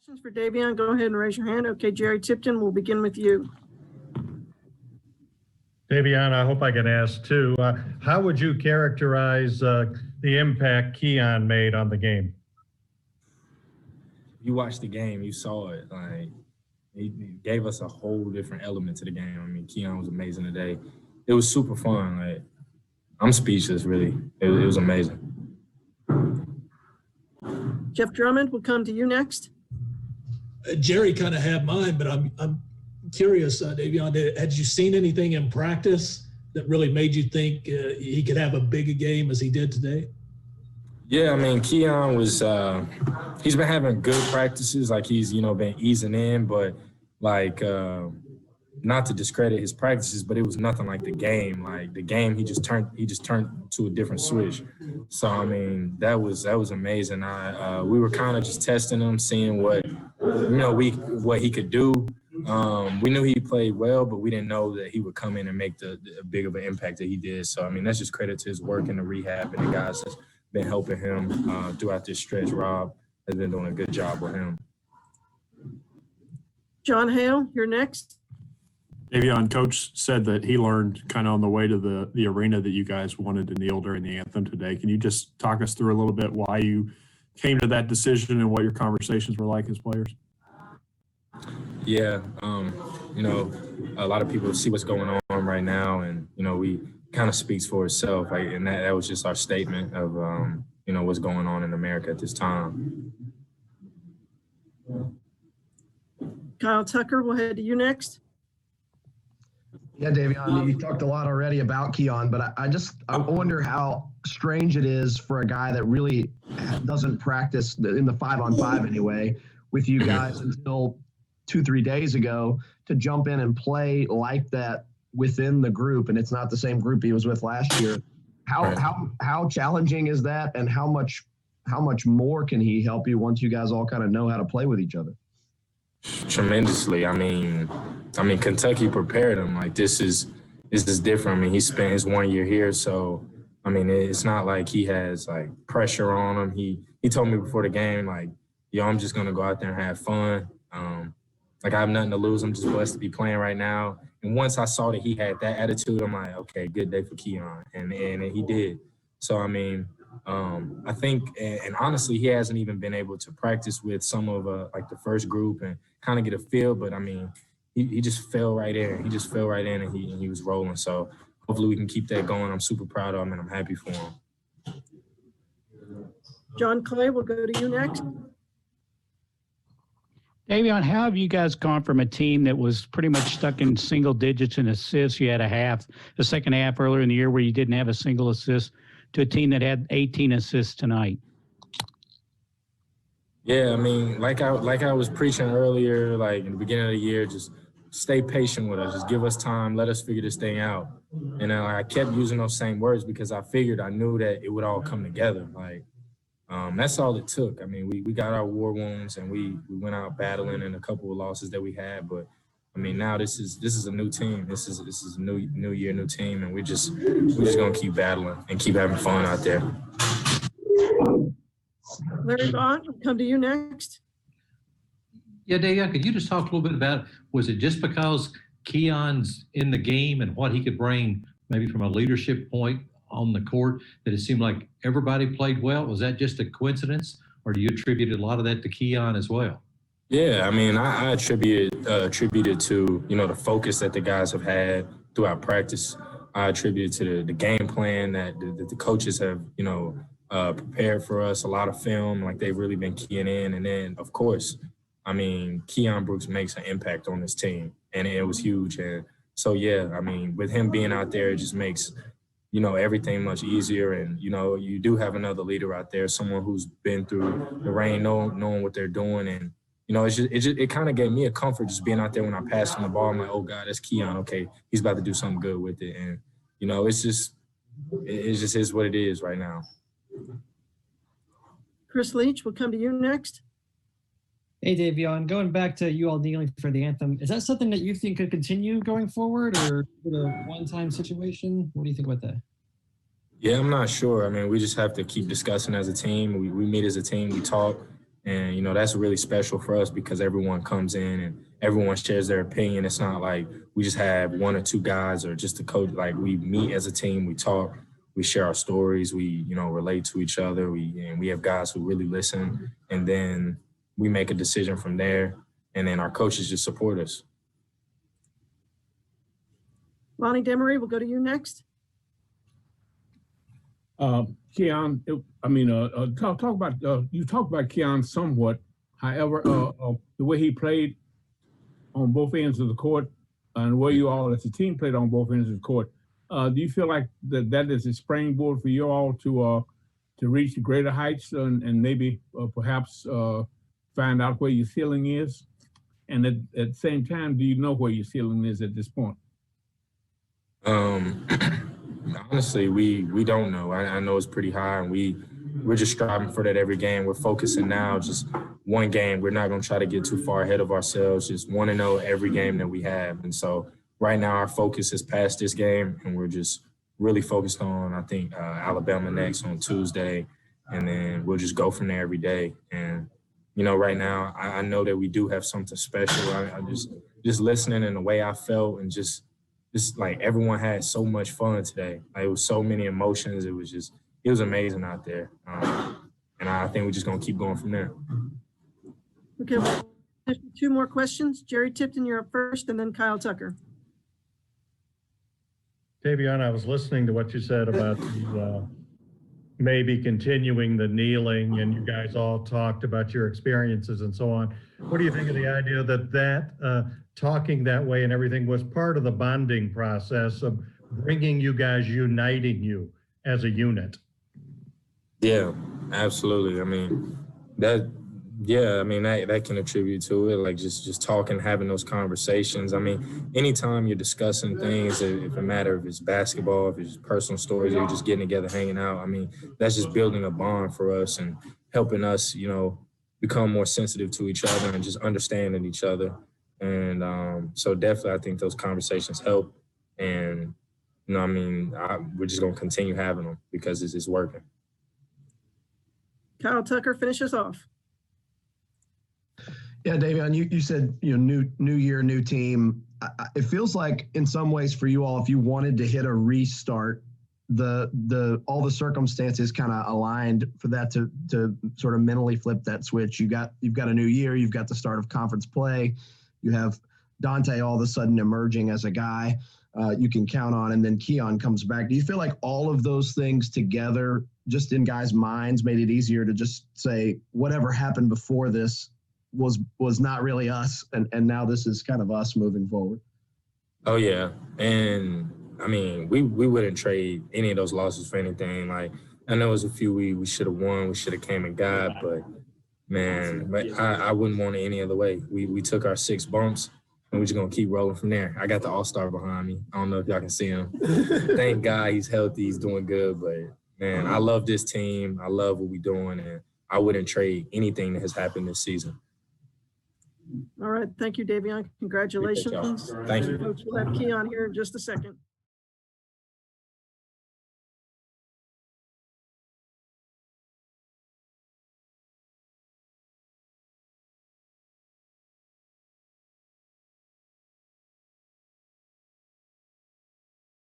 Questions for Davion? Go ahead and raise your hand. Okay, Jerry Tipton, we'll begin with you. Davion, I hope I can ask too. How would you characterize the impact Keon made on the game? You watched the game, you saw it. Like he gave us a whole different element to the game. I mean, Keon was amazing today. It was super fun. Like I'm speechless, really. It was amazing. Jeff Drummond will come to you next. Jerry kind of had mine, but I'm curious, Davion, had you seen anything in practice that really made you think he could have a big game as he did today? Yeah, I mean, Keon was he's been having good practices, like he's, been easing in, but like not to discredit his practices, but it was nothing like the game. Like the game, he just turned to a different switch. So I mean, that was amazing. We were kind of just testing him, seeing what he could do. We knew he played well, but we didn't know that he would come in and make the big of an impact that he did. So I mean, that's just credit to his work in the rehab and the guys that's been helping him throughout this stretch. Rob has been doing a good job with him. John Hale, you're next. Davion, Coach said that he learned kind of on the way to the arena that you guys wanted to kneel during the anthem today. Can you just talk us through a little bit why you came to that decision and what your conversations were like as players? Yeah, a lot of people see what's going on right now, and we kind of speaks for itself. And that was just our statement of what's going on in America at this time. Kyle Tucker, we'll head to you next. Yeah, Davion, you talked a lot already about Keon, but I wonder how strange it is for a guy that really doesn't practice in the 5-on-5 anyway with you guys until 2-3 days ago to jump in and play like that within the group, and it's not the same group he was with last year. How challenging is that, and how much more can he help you once you guys all kind of know how to play with each other? Tremendously. I mean, Kentucky prepared him. Like this is different. I mean, he spent his 1 year here, so I mean, it's not like he has like pressure on him. He told me before the game, like, I'm just gonna go out there and have fun. Like I have nothing to lose. I'm just blessed to be playing right now. And once I saw that he had that attitude, I'm like, okay, good day for Keon, and he did. So I mean, I think, and honestly, he hasn't even been able to practice with some of like the first group and kind of get a feel. But I mean, he just fell right in. He just fell right in, and he was rolling. So hopefully we can keep that going. I'm super proud of him, and I'm happy for him. John Clay, we'll go to you next. Davion, how have you guys gone from a team that was pretty much stuck in single digits in assists? You had a second half earlier in the year where you didn't have a single assist, to a team that had 18 assists tonight. Yeah, I mean, like I was preaching earlier, like in the beginning of the year, just stay patient with us. Just give us time. Let us figure this thing out. And I kept using those same words because I knew that it would all come together. Like, that's all it took. I mean, we got our war wounds and we went out battling in a couple of losses that we had. But I mean, now this is a new team. This is a new year, new team, and we're just gonna keep battling and keep having fun out there. Larry Bond, we'll come to you next. Yeah, Davion, could you just talk a little bit about, was it just because Keon's in the game and what he could bring maybe from a leadership point on the court that it seemed like everybody played well? Was that just a coincidence, or do you attribute a lot of that to Keon as well? Yeah, I mean, I attribute it to, the focus that the guys have had throughout practice. I attribute it to the game plan that the coaches have, prepared for us, a lot of film, like they've really been keying in. And then, of course, I mean, Keon Brooks makes an impact on this team, and it was huge. And so, yeah, I mean, with him being out there, it just makes, everything much easier. And, you do have another leader out there, someone who's been through the rain, knowing what they're doing. And, it kind of gave me a comfort just being out there when I passed him the ball. I'm like, oh, God, that's Keon. Okay, he's about to do something good with it. And, it just is what it is right now. Chris Leach, we'll come to you next. Hey, Davion, going back to you all kneeling for the anthem, is that something that you think could continue going forward, or a one-time situation? What do you think about that? Yeah, I'm not sure. I mean, we just have to keep discussing as a team. We meet as a team, we talk, And, you know, that's really special for us because everyone comes in and everyone shares their opinion. It's not like we just have one or two guys or just a coach. Like, we meet as a team, we talk, we share our stories, we, you know, relate to each other. We have guys who really listen, and then we make a decision from there. And then our coaches just support us. Lonnie Demery, we'll go to you next. Keon, talk about you talked about Keon somewhat. However, the way he played on both ends of the court and the way you all as a team played on both ends of the court, do you feel like that is a springboard for you all to reach greater heights and maybe perhaps find out where your ceiling is? And at the same time, do you know where your ceiling is at this point? Honestly, we don't know. I know it's pretty high, and we're just striving for that every game. We're focusing now just one game. We're not going to try to get too far ahead of ourselves. Just want to know every game that we have. And so right now our focus is past this game, and we're just really focused on, I think, Alabama next on Tuesday, and then we'll just go from there every day. And, you know, right now I know that we do have something special. I just listening and the way I felt, and just like everyone had so much fun today. Like, it was so many emotions. It was amazing out there. And I think we're just going to keep going from there. Okay, well, there's 2 more questions. Jerry Tipton, you're up first, and then Kyle Tucker. Davion, I was listening to what you said about the, maybe continuing the kneeling, and you guys all talked about your experiences and so on. What do you think of the idea that talking that way and everything was part of the bonding process of bringing you guys, uniting you as a unit? Yeah, absolutely. I mean, that can attribute to it. Like, just talking, having those conversations. I mean, anytime you're discussing things, if it matter if it's basketball, if it's personal stories, or you're just getting together, hanging out, I mean, that's just building a bond for us and helping us, you know, become more sensitive to each other and just understanding each other. And so definitely I think those conversations help. And, you know, I mean, we're just going to continue having them because it's working. Kyle Tucker, finish us off. Yeah, Davion, you said, you know, new year, new team. It feels like in some ways for you all, if you wanted to hit a restart, all the circumstances kind of aligned for that to sort of mentally flip that switch. You've got a new year, you've got the start of conference play, you have Dante all of a sudden emerging as a guy you can count on, and then Keon comes back. Do you feel like all of those things together, just in guys' minds, made it easier to just say whatever happened before this was not really us, and now this is kind of us moving forward? Oh yeah, and I mean, we wouldn't trade any of those losses for anything. Like, I know there's a few we should have won, we should have came and got, but man, I wouldn't want it any other way. We took our 6 bumps, and we're just gonna keep rolling from there. I got the All-Star behind me. I don't know if y'all can see him. Thank God he's healthy, he's doing good, but man, I love this team. I love what we're doing, and I wouldn't trade anything that has happened this season. All right. Thank you, Davion. Congratulations. Thank you. Folks, we'll have Keon here in just a second.